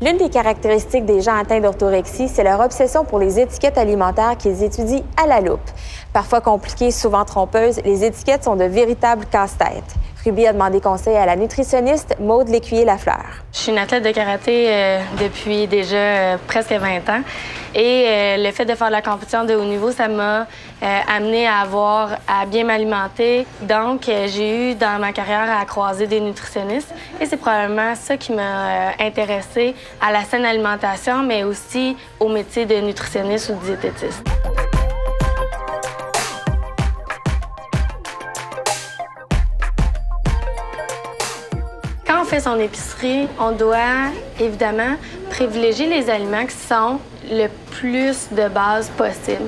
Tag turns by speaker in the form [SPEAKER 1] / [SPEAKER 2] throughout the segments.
[SPEAKER 1] L'une des caractéristiques des gens atteints d'orthorexie, c'est leur obsession pour les étiquettes alimentaires qu'ils étudient à la loupe. Parfois compliquées, souvent trompeuses, les étiquettes sont de véritables casse-têtes. Ruby a demandé conseil à la nutritionniste Maude Lécuyer-Lafleur.
[SPEAKER 2] Je suis une athlète de karaté depuis déjà presque 20 ans. Et le fait de faire de la compétition de haut niveau, ça m'a amené à bien m'alimenter. Donc, j'ai eu dans ma carrière à croiser des nutritionnistes. Et c'est probablement ça qui m'a intéressée à la saine alimentation, mais aussi au métier de nutritionniste ou de diététiste. Quand on fait son épicerie, on doit évidemment privilégier les aliments qui sont le plus de base possible.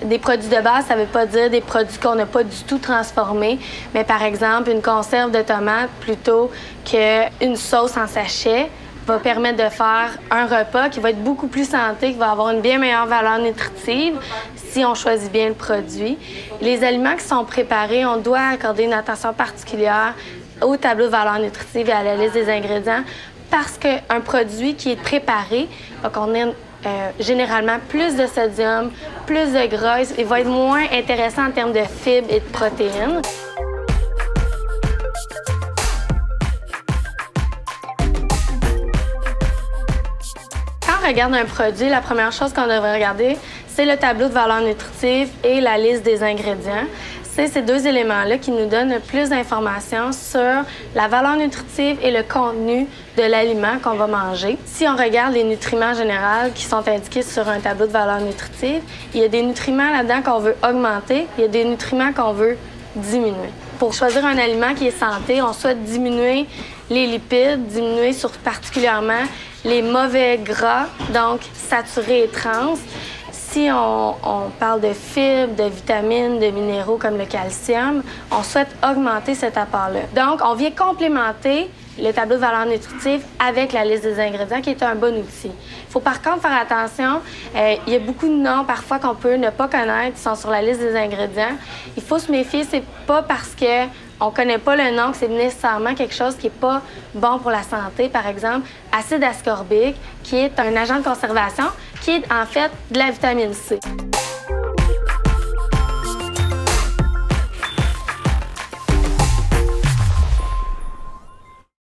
[SPEAKER 2] Des produits de base, ça ne veut pas dire des produits qu'on n'a pas du tout transformés, mais par exemple, une conserve de tomates plutôt qu'une sauce en sachet va permettre de faire un repas qui va être beaucoup plus santé, qui va avoir une bien meilleure valeur nutritive si on choisit bien le produit. Les aliments qui sont préparés, on doit accorder une attention particulière au tableau de valeur nutritive et à la liste des ingrédients parce qu'un produit qui est préparé va contenir généralement plus de sodium, plus de gras et va être moins intéressant en termes de fibres et de protéines. Quand on regarde un produit, la première chose qu'on devrait regarder, c'est le tableau de valeur nutritive et la liste des ingrédients. C'est ces deux éléments-là qui nous donnent le plus d'informations sur la valeur nutritive et le contenu de l'aliment qu'on va manger. Si on regarde les nutriments en général qui sont indiqués sur un tableau de valeur nutritive, il y a des nutriments là-dedans qu'on veut augmenter, il y a des nutriments qu'on veut diminuer. Pour choisir un aliment qui est santé, on souhaite diminuer les lipides, diminuer particulièrement les mauvais gras, donc saturés et trans. Si on parle de fibres, de vitamines, de minéraux comme le calcium, on souhaite augmenter cet apport-là. Donc, on vient complémenter le tableau de valeur nutritive avec la liste des ingrédients, qui est un bon outil. Il faut par contre faire attention. Il y a beaucoup de noms parfois qu'on peut ne pas connaître qui sont sur la liste des ingrédients. Il faut se méfier, c'est pas parce qu'on ne connaît pas le nom que c'est nécessairement quelque chose qui n'est pas bon pour la santé. Par exemple, acide ascorbique, qui est un agent de conservation, qui est en fait de la vitamine C.